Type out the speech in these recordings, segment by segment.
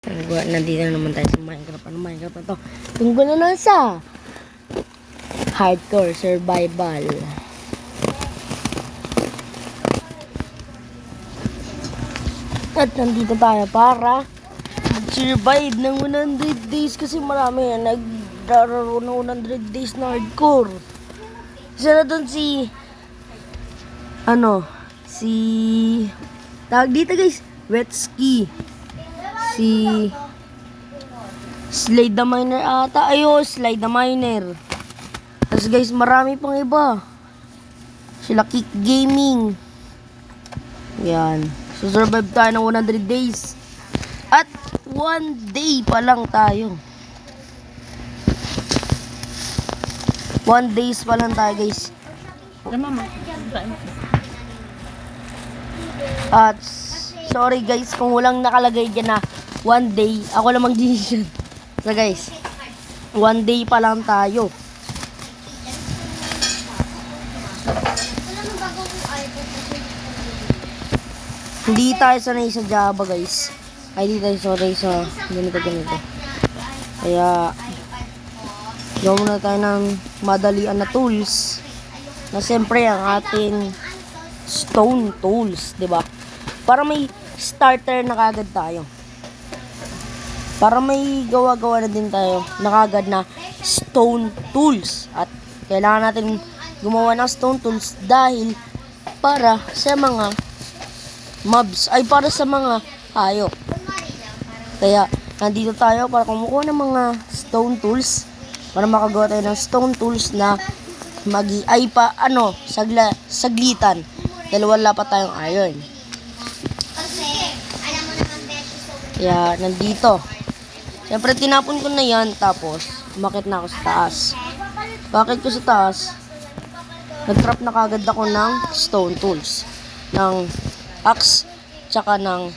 Nandito na naman tayo sa Minecraft. Ano Minecraft na to? Tungkol na lang sa hardcore survival. At nandito tayo para survive ng 100 days kasi marami yan nagdararo ng 100 days na hardcore. Isa na doon si tawag dito guys, Wetski. Si Slide the Miner ata. Slide the Miner. Tapos guys, marami pang iba. Sila Kick Gaming. Yan. So survive tayo ng 100 days. At 1 day pa lang tayo. 1 days pa lang tayo guys. At sorry guys kung walang nakalagay dyan na 1 day. Ako lang mag-decision. So guys, 1 day pa lang tayo. Hindi tayo sanay sa Java guys. Ay, hindi tayo sanay sa ganito. Kaya gawin muna tayo ng madalian na tools. Na siyempre ang ating stone tools, 'di ba? Para may starter na kagad tayo. Para may gawa-gawa na din tayo na kagad na stone tools. At kailangan natin gumawa ng stone tools dahil para sa mga mobs, ay para sa mga hayop. Kaya nandito tayo para kumukuha ng mga stone tools para makagawa tayo ng stone tools na saglitan dahil wala pa tayong iron. Kaya nandito. Siyempre tinapon ko na yan tapos umakit na ako sa taas. Bakit ko sa taas? Nag-trap na kagad ako ng stone tools. Ng axe tsaka ng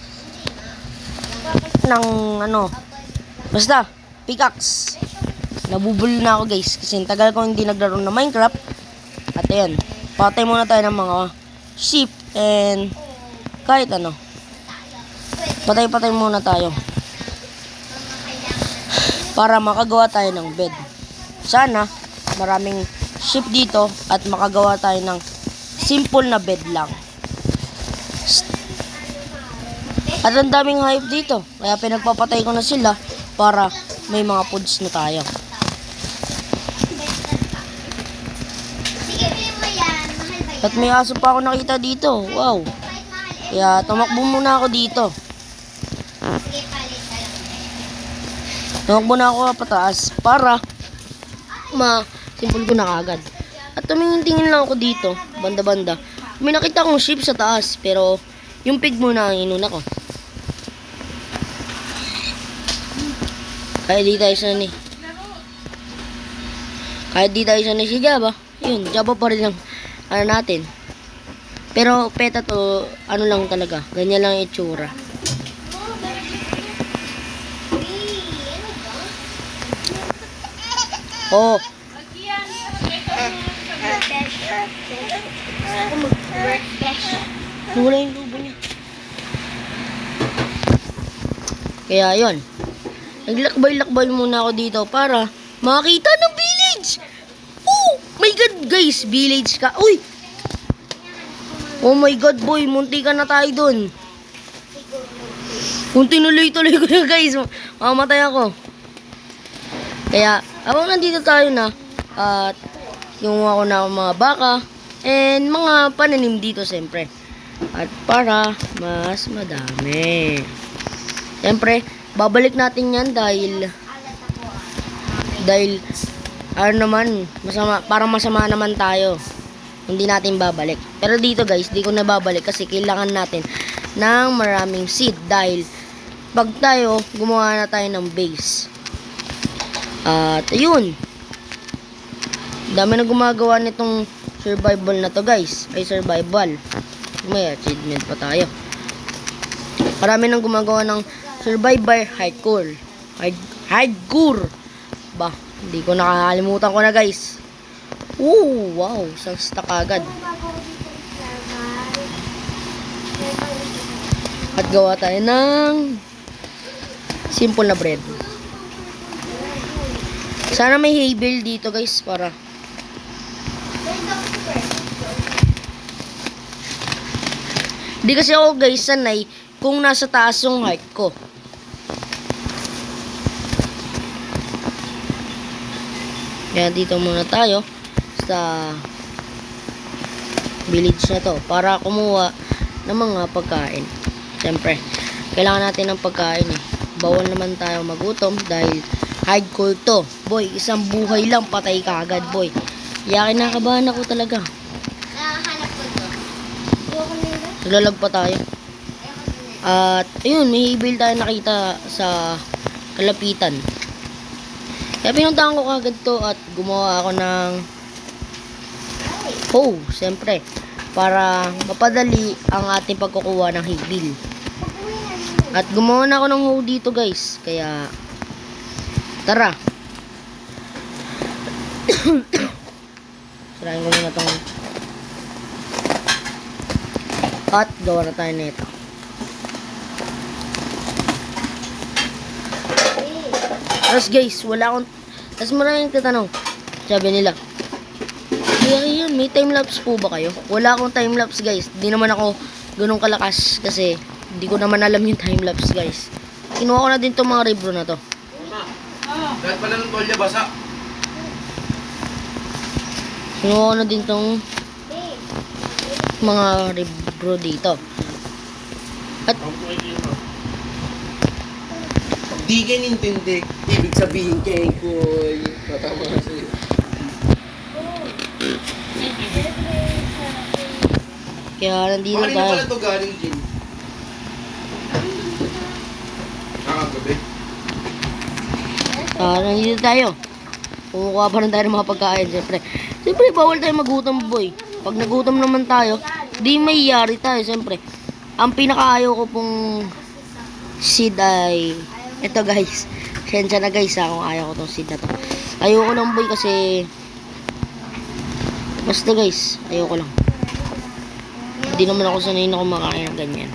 basta pickaxe. Nabubul na ako guys kasi tagal ko hindi naglaro ng Minecraft. At ayan, patay muna tayo ng mga sheep and kahit ano. Patay muna tayo para makagawa tayo ng bed. Sana maraming sheep dito at makagawa tayo ng simple na bed lang. At ang daming hayop dito. Kaya pinagpapatay ko na sila para may mga foods na tayo. At may aso pa ako nakita dito. Wow. Kaya tumakbo muna ako dito. Tumakbo na ako pataas para ma-simple ko na kagad. At tumingin-tingin lang ako dito, banda-banda. May nakita akong sheep sa taas, pero yung pig muna ang inuna ko. Kahit di tayo sanay. Kahit di tayo sanay si Java, yun, Java pa rin ang natin. Pero peta to, lang talaga, ganyan lang yung itsura. Oh. Wala yung lubo niya. Kaya yun. Naglakbay-lakbay muna ako dito para makakita ng village. Oh my god guys, village ka. Uy. Oh my god boy, munti ka na tayo dun. Kung tinuloy-tuloy ko na guys, mamatay ako. Kaya habang nandito tayo na at gumawa ko na mga baka and mga pananim dito siyempre. At para mas madami. Siyempre, babalik natin yan dahil parang masama naman tayo. Hindi natin babalik. Pero dito guys, di ko na babalik kasi kailangan natin ng maraming seed dahil pag tayo, gumawa na tayo ng base. At ayun. Dami na gumagawa nitong survival na to guys. Ay survival. May achievement pa tayo. Marami nang gumagawa ng survivor hardcore. Hardcore. Ba, hindi ko nakakalimutan ko na guys. Wow, isang stack agad. At gawa tayo ng Simple na bread. Sana may hay bale dito guys para di kasi ako guys sanay kung nasa taas yung height ko. Kaya dito muna tayo sa village na to para kumuha ng mga pagkain. Siyempre, kailangan natin ng pagkain eh. Bawal naman tayo magutom dahil hardcore to. Boy, isang buhay lang patay ka agad boy. Kaya kinakabahan ako talaga. Nahanap ko to. Naglalag pa tayo. At ayun, may hay bale tayo nakita sa kalapitan. Kaya pinuntahan ko kagad to at gumawa ako ng hoe, siyempre, para mapadali ang ating pagkukuha ng hay bale. At gumawa na ako ng hoe dito guys. Kaya tara. Sirain ko muna tong at gawa na tayo nito. Tapos guys, wala akong tapos maraming tatanong. Sabi nila, kaya yun, may time-lapse po ba kayo? Wala akong time-lapse guys. Di naman ako ganun kalakas kasi hindi ko naman alam yung time-lapse guys. Kinuha ko na din tong mga ribro na to. Dahil pala ng tolya basa. Kinuha ko na din tong mga ribro dito. At Di kayo nintindi. Ibig sabihin kay Koy. Tatama ka sa'yo. kaya nandito Bakit tayo. pala ito galing din? Nakagabi. Nandito tayo. Kumukuha pa rin tayo ng mga pagkain, siyempre. Siyempre, bawal tayo magutom, boy. Pag nagutom naman tayo, di may yari tayo, siyempre. Ang pinakaayaw ko pong seed ay ito guys. Sensya na guys kung ayaw ko tong seed na to. Ayoko lang boy kasi basta guys, ayoko lang. Hindi naman ako sanay na kumakain ng ganyan.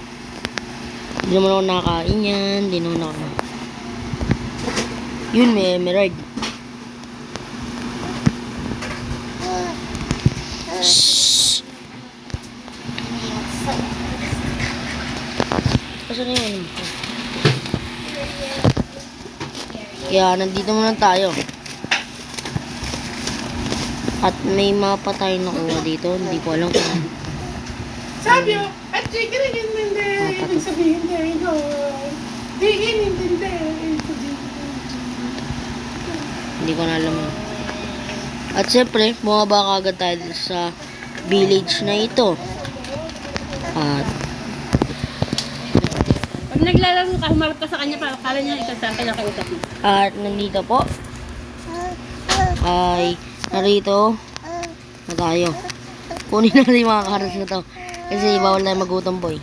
Hindi naman ako nakakain yan. Hindi naman ako yun, may ride. Shhh. Kasi na yun. Kaya nandito muna tayo. At may mapa tayo nakuha dito. Hindi ko alam kung Sabi mo, at sige rin hindi. Ibig sabihin niya yun. Di inintindi. hindi ko na alam yun. At syempre, bumaba kagad tayo sa village na ito. At Pag naglalaro ka, humarap ka sa kanya, para akala niya ikaw saan ka nakausap mo. At nandito po ay narito na tayo. Kunin natin yung mga carrots na to kasi bawal na magutom boy.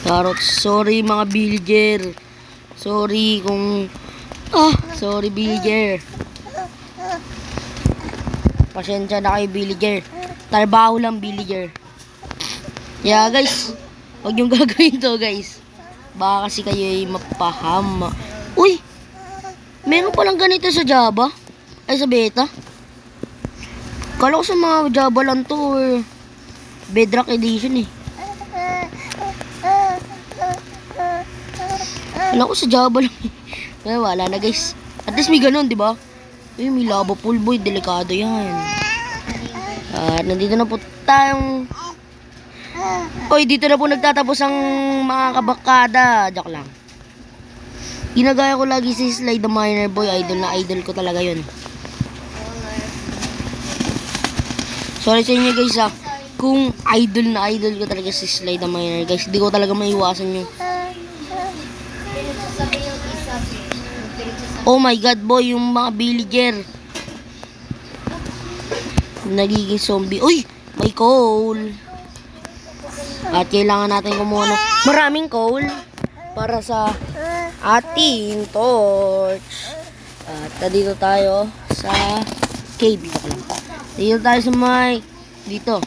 Carrots, sorry mga villager. Sorry kung sorry villager. Pasensya na kayo villager. Trabaho lang villager. Yeah guys, huwag yung gagawin to guys. Baka kasi kayo ay mapahama. Uy! Meron palang ganito sa Java. Ay sa beta. Kala ko sa mga Java lang to or Bedrock Edition eh. Kala ko sa Java lang eh. Kaya wala na guys. At least may ganun, di ba? Uy, may lava pool boy. Delikado yan. Nandito na po tayong Oy, dito na po nagtatapos ang mga kabakada. Joke lang. Ginagaya ko lagi si Sly the Miner boy. Idol na idol ko talaga yun. Sorry sa inyo guys kung idol na idol ko talaga si Sly the Miner guys. Di ko talaga maiwasan yung oh my god boy, yung mga villager nagiging zombie. Uy, may coal. At kailangan natin kumuha ng maraming coal para sa ating torch. At dito tayo sa cave. Dito tayo sa mic. Dito.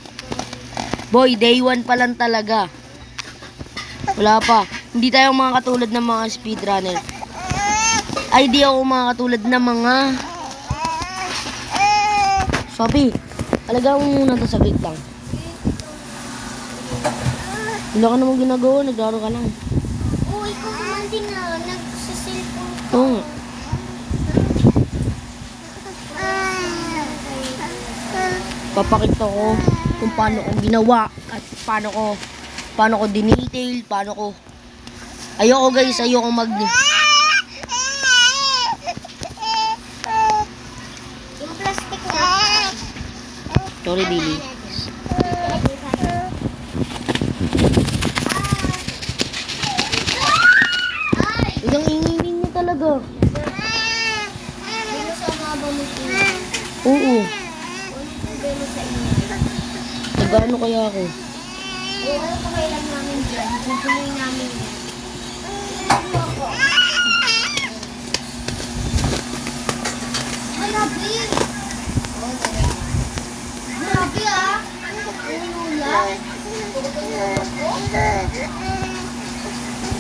Boy, day 1 pa lang talaga. Wala pa. Hindi tayo mga katulad ng mga speedrunner. Ay, di ako mga katulad ng mga... Sophie, alagaan mo muna ito saglit lang. Wala ka namang ginagawa, naglaro ka lang. Oo, ikaw naman din na nagsisilpon. Oo nga. Papakita ko kung paano ko ginawa at paano ko dinetail, paano ko... Ayoko guys, ayoko mag... Yung plastic na. Sorry, Billy. Ang inginin niya talaga. Dito sa mga bamutin. Oo. Dito sa inyo. Nagano kaya ako? Oo, pakailan namin dyan. Tutuloy namin yan. Grabe! Grabe ah!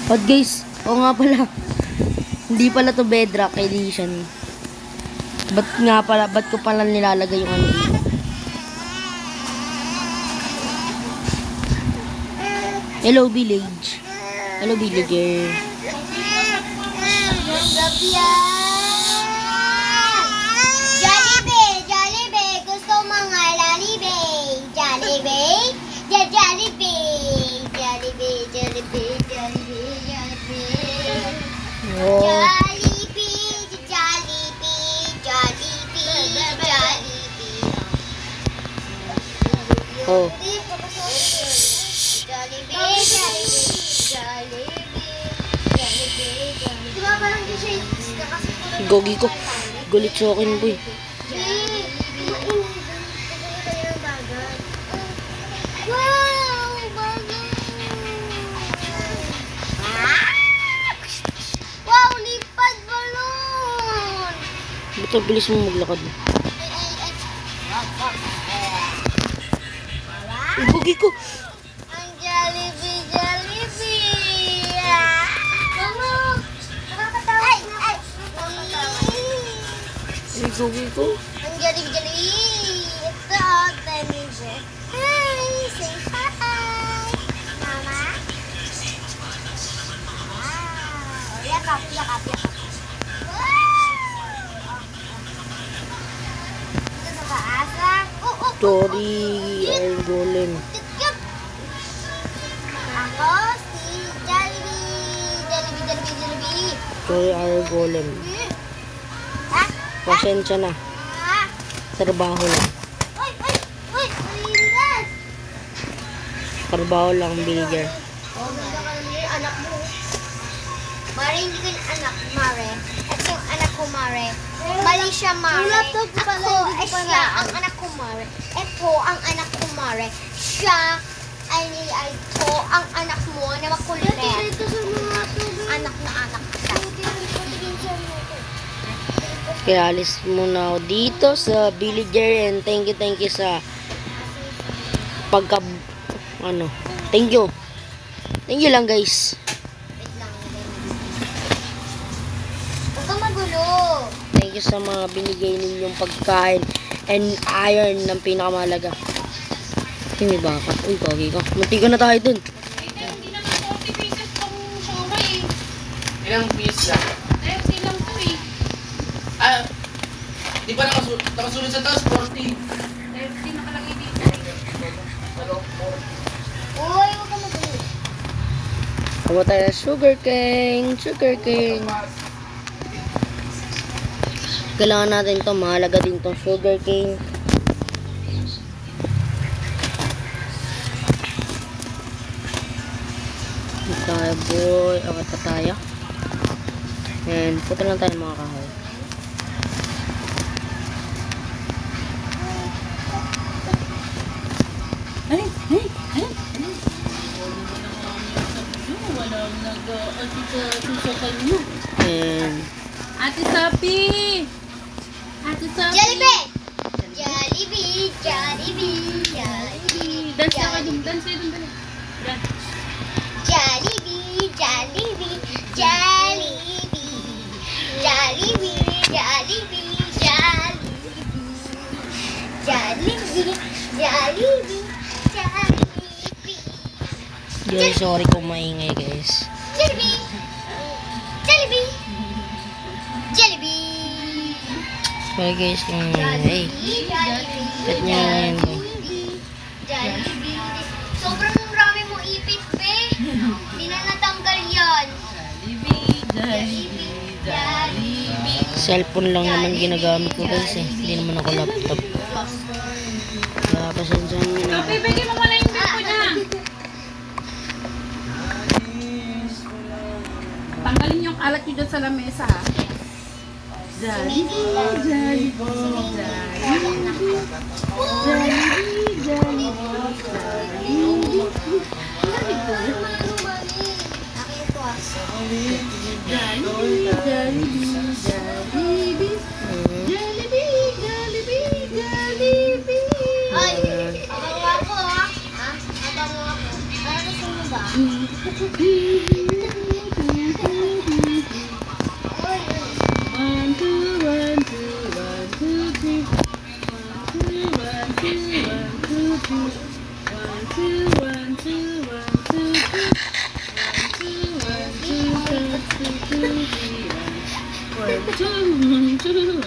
But guys, oo nga pala. Hindi pala to bedrock edition. Ba't ko pala nilalagay yung ano dito? Hello village. Hello villager. Grabe ah! Jollibee! Jollibee! Gusto mga Jollibee! Jollibee! Jollibee! Jollibee! Jollibee! Jollibee! Jollibee! Oh. Jollibee! Jollibee! Jollibee! Jollibee! Oh. Jollibee! Jollibee! Jollibee! Di ba parang di siya kasi Gogi ko. Gulit sa akin, boy. Wow! Bagat! Wow! Lipad balon! Ba't ang bilis mo maglakad? Ay, gogi ko. Ang Jollibee! Jollibee! Mama! Nakakatawa na. Ay! Ay, gogi ko. Ang Jollibee! Jollibee! Ito, Tenize. Hi! Say hi! Mama? Wow! Yakap, yakap, yakap. Wow! Ito sa taas, ah. Sorry, Iron Golem. Yup! Ako si Jollibee! Jollibee, Jollibee, Jollibee! Sorry, Iron Golem. Ah! Pasensya na. Ah! Trabaho lang. Uy! Uy! Uy! Malinis! Trabaho lang, villager. Oh, ganda ka naman yung anak mo. Mare, hindi ko yung anak, Mare. Ito yung anak ko, Mare. Mali siya, Mare. Siya, ang anak ko, Mare. Ito, ang anak ko, Mare. Siya, ay ito, ang anak mo na makulit. Anak na anak siya. Kaya alis muna ako dito sa villager and thank you sa thank you lang guys. Wait lang. Huwag kang magulo. Thank you sa mga binigay ninyong pagkain and iron ng pinakamahalaga. May baka. Uy, kagi ka. Munti ka na tayo dun. Hindi naman 40 pieces tong siomay eh. Ilang piece lang? 30 lang to eh. Ah, di ba nakasunod sa taas? 40. 30 nakalagay dito. Uy, huwag kang magulo. Kuha tayo ng sugar cane. Kailangan natin to. Mahalaga din tong sugar cane. Tayo boy. Akat pa tayo. And puto lang tayo mga kahoy. Ay! Walang nag-asusa nyo. And Ate Sapi! Ate Sapi! Jollibee! Jollibee! Jollibee! Jollibee! Dance na kayo dun. Dance kayo dun. Dance. Jollibee! Jollibee, Jollibee, Jollibee, Jollibee, Jollibee, Jollibee, Jollibee. Guys, sorry kung maingay guys. Jollibee, Jollibee, Jollibee, Sorry guys kung maingay. Ba't niya yan ba? Jollibee. Sobrang rami mo ipit, be. Hindi na natanggal yan. Jollibee, Jollibee. Cellphone lang naman ginagamit ko guys eh. Hindi naman ako laptop. Kaya pasensya nyo na. Bibigyan mo muna yung bill ko niya. Tanggalin yung kalat nyo dyan sa lamesa, ha? Jollibee, Ay, abango ako, ha? Ha? Abango ako. Ano gusto mo ba?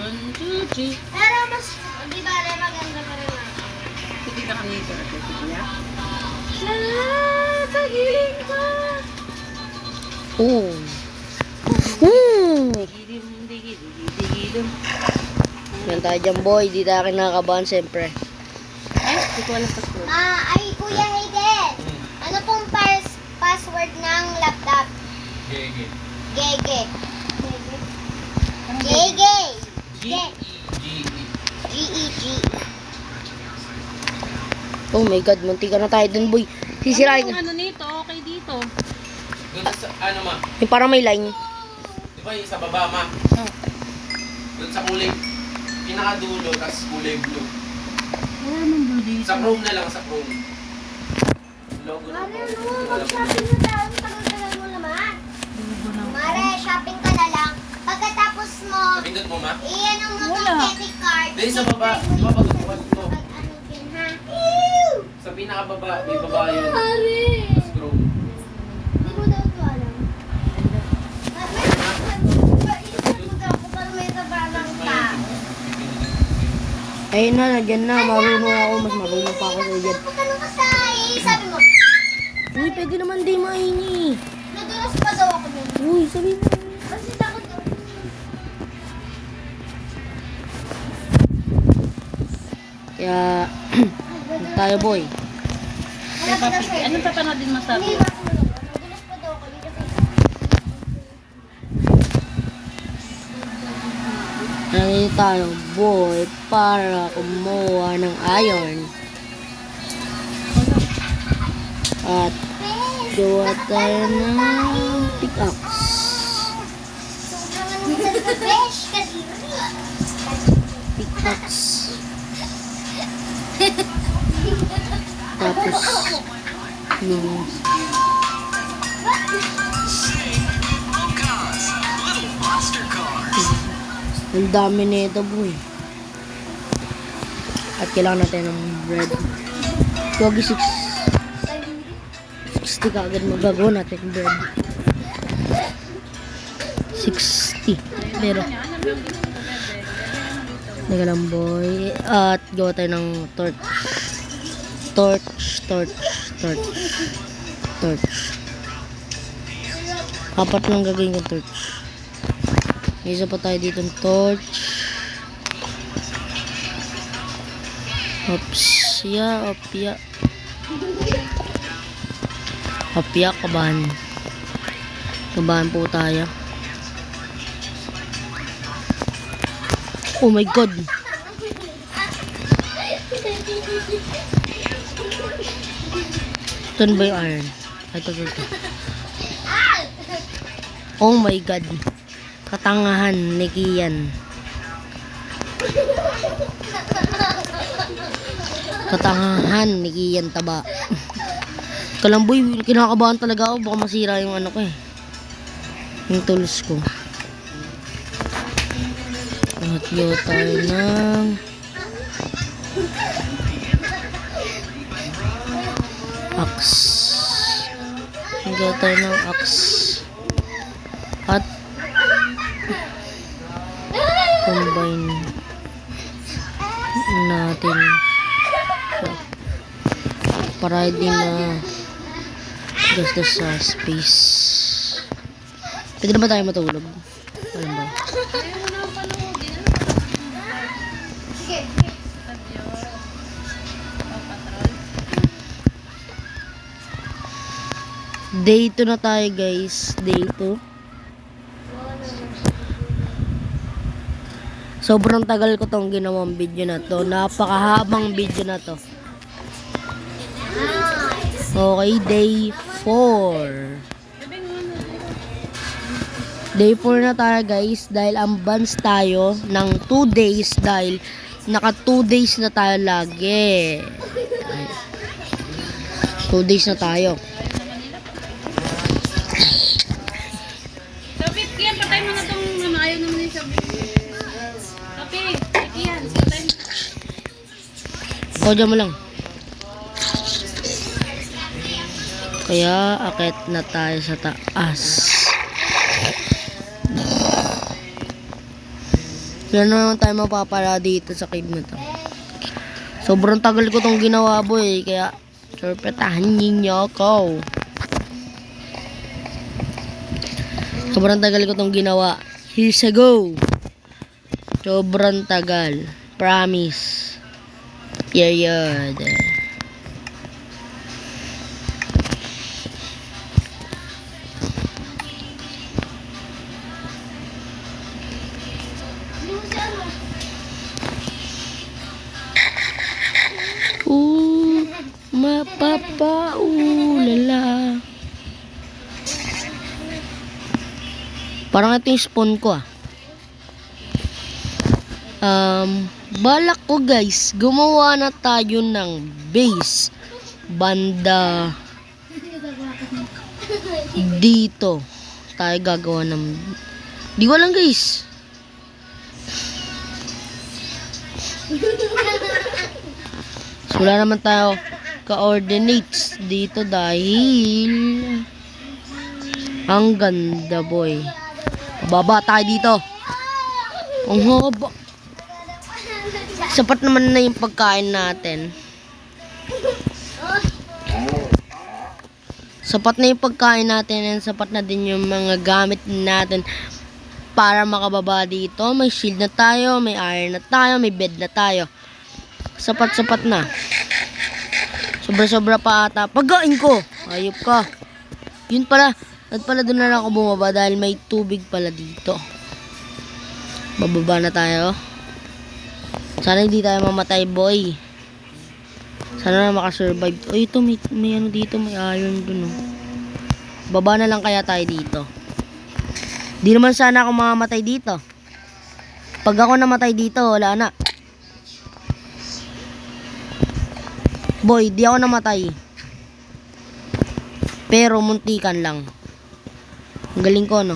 Pero mas, di ba, maganda pa rin ako. Tikita ka nito. Oh. Hmm. Yan tayo dyan boy. Di tayo kinakabahan siyempre. Ay, hindi ko alam password. Ay, Kuya Hayden. Ano pong password ng laptop? Gege. Gege. G-E-G. Oh my god, munti ka na tayo dun boy. Sisirain Yung ka. ano nito, okay dito. Doon sa, ano ma? Yung parang may line. Di ba yung sa baba ma? Doon sa kulay, pinakadulo, tapos kulay blue. Wala naman blue dito. Sa chrome na lang, sa chrome. Logo na Mare, chrome. ano? Wala pa. Mag-shopping na tayo. Tagal-tagal mo naman. Mare, shopping ka na lang. Pagkatapos mo, Napindot mo ma? iyan mo Wala. itong credit card. Dahil sa baba, di ba pagbukas mo? Ano din, ha? Ew! Sa pinakababa, may baba yun. Mare! Tapos chrome. Hindi mo daw ito alam. Paisip mo daw kung paano may tabalang tao. Ayun na, nandyan na. Marunong ako. Mas marunong pa ako sa dyan. Magtanong ka sa sabi mo, Uy, pwede naman di maingi. nadulas pa daw ako nun. Uy, sabi mo. Kasi takot daw. Kaya, tayo boy. Kaya papi, anong papanoodin mo sa Hindi ba ako nadulas pa daw ako dito sa Nandito tayo boy para kumuha ng iron. At gawa tayo ng pickaxe. sobrang ano sa besh kadiri. Pickaxe. Tapos, yung ang dami nito boy. At kailangan natin ng bread. Yogi 60 ka agad magagawa natin ng bread. 60. Pero, teka lang boy. At gawa tayo ng torch. Torch. Apat lang gagawin yung torch. May isa pa tayo dito ng torch. Opya. Kabahan. Kabahan po tayo. Oh my god. Ito ba yung iron? Ito. Oh my god. Katangahan ni Kian. Katangahan ni Kian taba. Kalamboy, kinakabahan talaga ako. Baka masira yung ano ko eh. Yung tools ko. Hatiyo tayo ng axe. Hatiyo tayo ng axe. At combine natin siya para hindi na gastos sa space. Pwede na ba tayo matulog? Alam ba? Day 2 na tayo guys. Day 2. Sobrang tagal ko tong ginawang video na to. Napakahabang video na to. Okay, day 4. Day 4 na tayo guys. Dahil ang bans tayo ng 2 days. Dahil naka 2 days na tayo lagi. 2 days na tayo. Sabi, Kian, patay mo na itong ayaw naman yung sabi. Sabi, Kian, patay mo. Kodya mo lang. Kaya akit na tayo sa taas. Wala naman tayo mapapala dito sa cave na to. Sobrang tagal ko tong ginawa boy. Kaya surpetahan ninyo ako. Sobrang tagal ko tong ginawa. Years ago. Sobrang tagal. Promise. Period. Mapapa, lala. Parang ito yung spawn ko ah. Balak ko guys, gumawa na tayo ng base banda dito. Tayo gagawa ng, di ko alam guys. So, wala naman tayo coordinates dito dahil ang ganda boy. Pababa tayo dito. Ang haba. Sapat naman na yung pagkain natin. Sapat na yung pagkain natin and sapat na din yung mga gamit natin para makababa dito. May shield na tayo, may iron na tayo, may bed na tayo. Sapat-sapat na. Sobra-sobra pa ata. Pagkain ko. Ayop ka. Yun pala. At pala doon na lang ako bumaba dahil may tubig pala dito. Bababa na tayo. Sana hindi tayo mamatay boy. Sana na makasurvive. Oh, ito may ano dito. May iron dun oh. Baba na lang kaya tayo dito. Di naman sana ako mamamatay dito. Pag ako namatay dito, wala na. Boy, di ako namatay. Pero muntikan lang. Ang galing ko, no?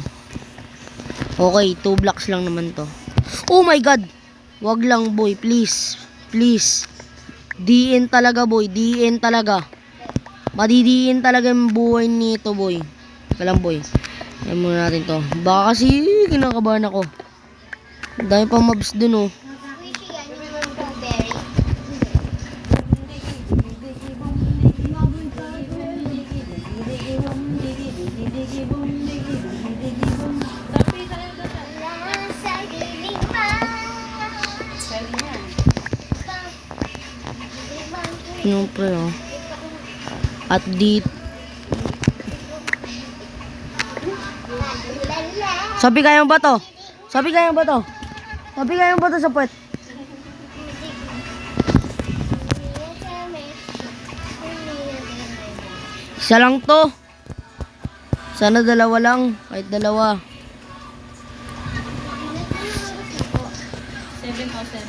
Okay, 2 blocks lang naman to. Oh my God! Wag lang, boy. Please. Please. Diin talaga, boy. Diin talaga. Madidiin talaga yung buhay nito, boy. Walang, boy. Ayan muna natin to. Baka kasi kinakabahan ako. Dahil pa mobs dun, oh. Siyempre, oh. At dito. Sabi kayong ba to? Sabi kayong ba to? Sabi kayong ba to sa puwet? Isa lang to. Sana dalawa lang. Kahit dalawa. 7 o 7.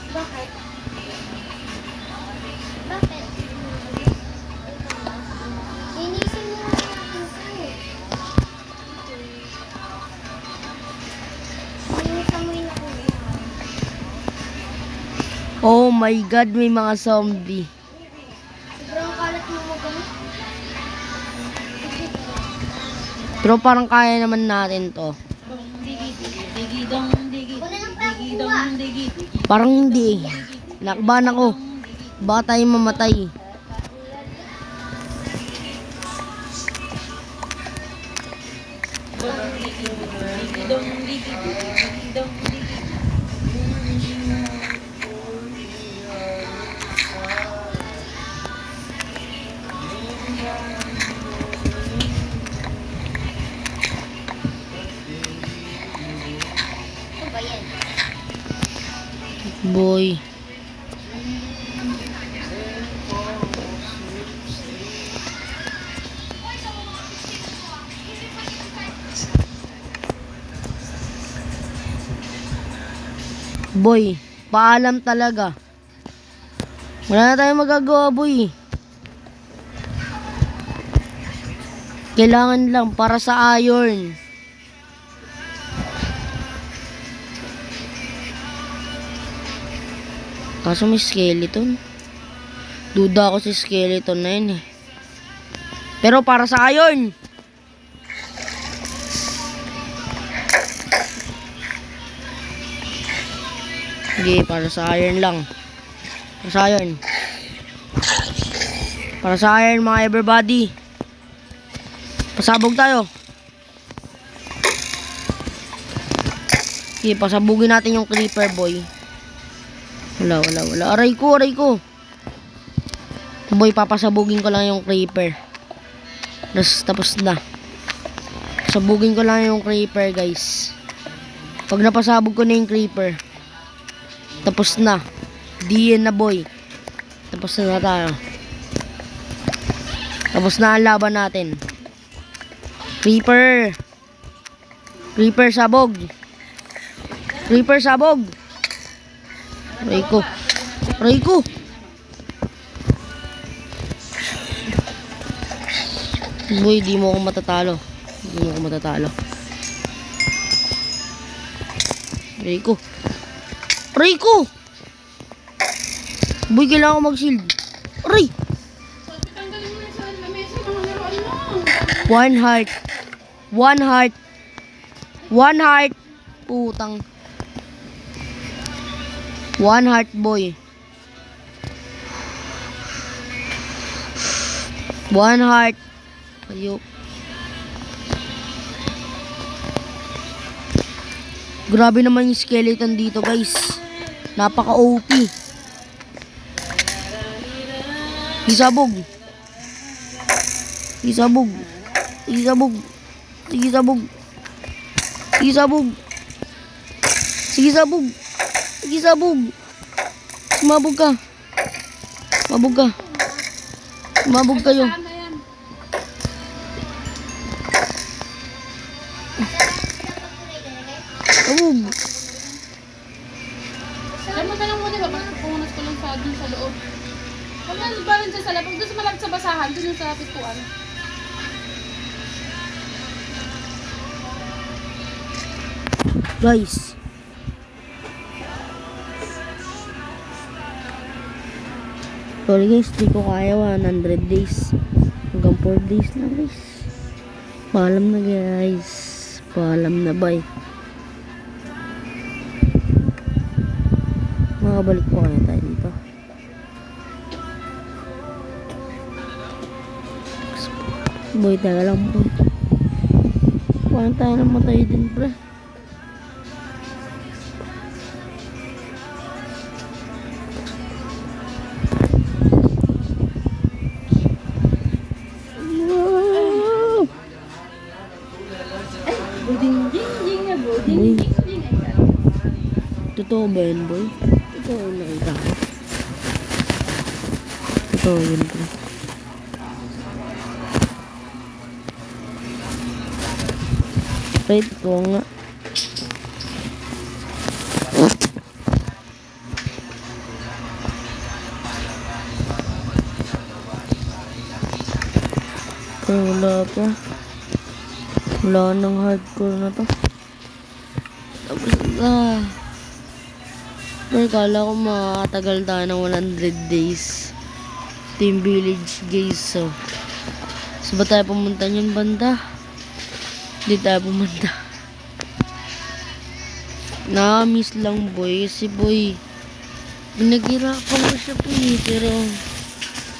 Bakit? Bakit? my God, may mga zombie. Sobrang kalat mo mo ganun. Pero parang kaya naman natin to. Digi dong, digi. Wala nang pang Digi dong, digi. Parang hindi. Nakbahan ako. Baka tayo mamatay. Digi dong, digi. Digi dong, digi. Ano ba yan? Boy. Boy, paalam talaga. Wala na tayong magagawa, boy. Kailangan lang para sa iron. Kaso may skeleton. Duda ako sa skeleton na yun eh. Pero para sa iron. Sige, para sa iron lang. Para sa iron. Para sa iron mga everybody. Pasabog tayo. Sige, pasabugin natin yung creeper, boy. Wala. Aray ko. Boy, papasabugin ko lang yung creeper. Tapos na. Sabugin ko lang yung creeper, guys. Pag napasabog ko na yung creeper, tapos na. Diyan na, boy. Tapos na tayo. Tapos na ang laban natin. Creeper. Creeper, sabog. Creeper, sabog. Aray ko. Boy, di mo ako matatalo. Aray ko. Boy, kailangan ko mag-shield. Aray. Tanggalin mo na sa lamesa mga laruan mo. One heart. Putang. One heart, boy. One heart. Ayok. Grabe naman yung skeleton dito, guys. Napaka-OP. Isabog. Sumabog ka. Sumabog kayo. Saan na yan? Sabog. Alam mo na lang muna, pupunas ko lang sa dun sa loob. Huwag na balan dyan sa loob. Doon sa malapit sa basahan, doon yung sa pituan. Guys. Sorry guys, di ko kaya 100 days. Hanggang 4 days na guys. Paalam na guys. Paalam na, bye. Makabalik po kaya tayo dito. Boy, taga lang po. Parang tayo namatay din, pre. Boy, totoo ba yun, boy? Totoo yung nakita ko. Totoo yun, pre. Wait ko nga. Pero wala pa. Wala nang hardcore na to. Tapos Pero kala ko makakatagal tayo ng 100 days. Team Village guys. So ba tayo pumunta niyan banda? Hindi tayo pumunta. Nakamiss lang boy. Kasi boy, pinaghirapan ko siya boy. Pero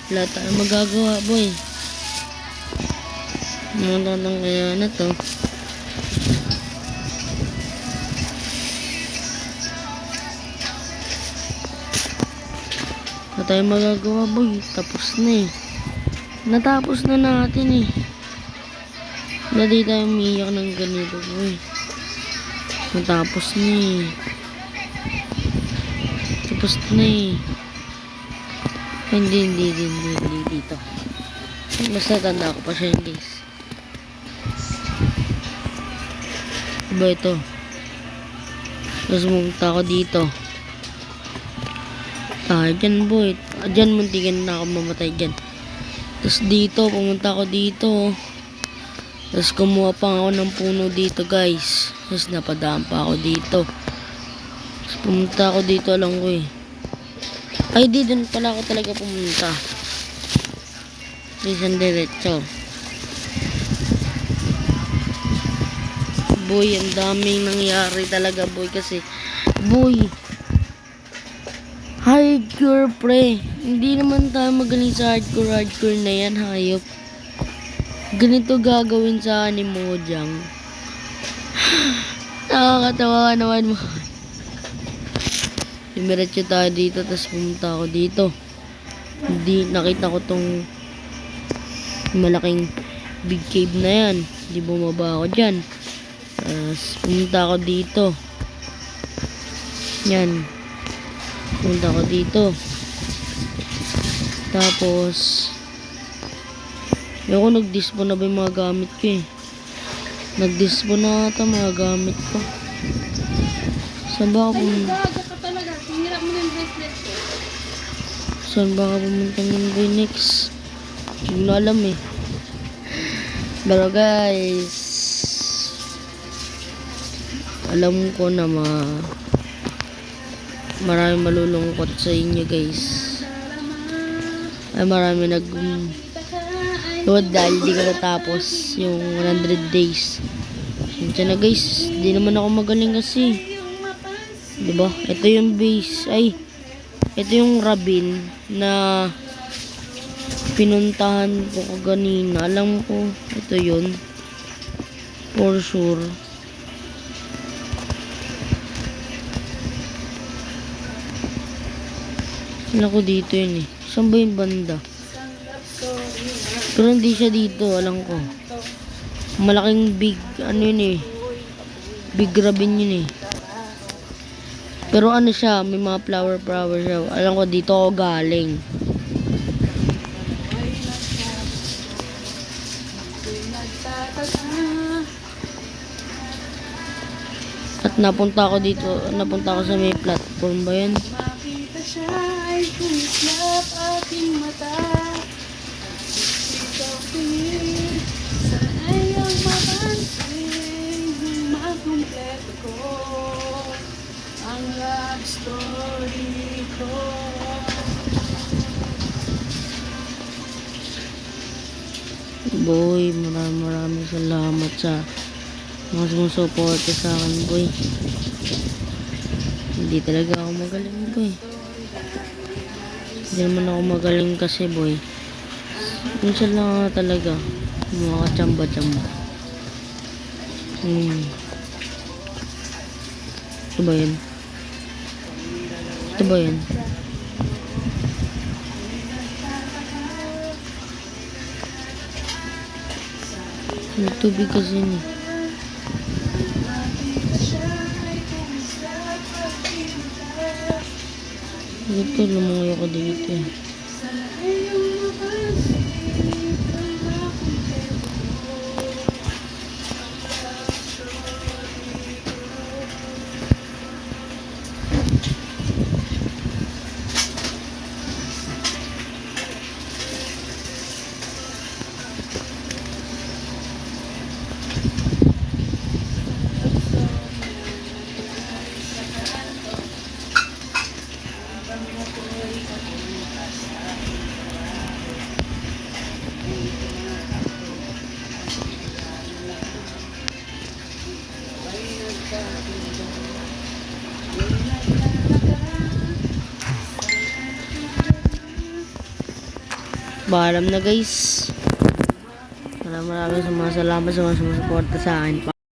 wala tayong magagawa boy. Naman kaya na to. Wala tayong magagawa boy. Tapos na eh. Natapos na natin eh. Hindi tayo umiyak ng ganito boy. Natapos na eh. Tapos na eh. Hindi dito. Basta tanda ko pa siya guys. Diba ito? Tapos pumunta ako dito. Dyan boy. Dyan muntikan na ako mamatay dyan. Tapos dito, pumunta ako dito. Tapos kumuha pa ako ng puno dito guys. Tapos napadaan pa ako dito. Tapos pumunta ako dito, alam ko eh. Ay di, dun pala ako talaga pumunta. Isang diretso. Boy, ang daming nangyari talaga boy. Kasi boy, hardcore pre. Hindi naman tayo magaling sa hardcore na yan, hayop. Ganito gagawin sa ni Mojang. Nakakatawa naman mo. Dumiretso tayo dito, tapos pumunta ako dito. Hindi, nakita ko tong malaking big cave na yan. Hindi bumaba ako dyan. Tapos pumunta ako dito. Yan. Pumunta ako dito. Tapos ako nag-dispo na ba yung mga gamit ko eh. Nag-dispo na ata mga gamit ko. Saan ba ako pumunta? Baga ka talaga. Hinirap mo na yung bracelet ko. Saan ba ako pumunta ng boy next? Hindi ko alam eh. Pero guys, alam ko na marami malulungkot sa inyo guys. Ay marami dahil di ko natapos yung 100 days. Siya na guys, di naman ako magaling kasi. Diba? Ito yung base. Ay, ito yung Rabin na pinuntahan ko kanina. Alam ko, ito yun. For sure. Alam ko dito yun eh. Saan ba yung banda? Pero hindi siya dito, alam ko. Malaking big, ano yun eh. Big Rabin yun eh. Pero ano siya, may mga flower siya. Alam ko, dito ako galing. At napunta ako dito, napunta ako sa may platform ba yan? Makita siya ay kumislap aking mata. Ikaw tingin, sana'y ang mapansin. Makumpleto ko ang love story ko. Boy, maraming salamat sa mga sumusuporta sa akin, boy. Hindi talaga ako magaling, boy. Hindi naman ako magaling kasi, boy. Minsan lang ako talaga mga kachamba-chamba. Ito ba yun? Ito ba yun? May tubig kasi yun eh. Ito, lumungoy ako dito eh. Bahalam na guys. Maraming salamat sa mga sumusuporta sa akin.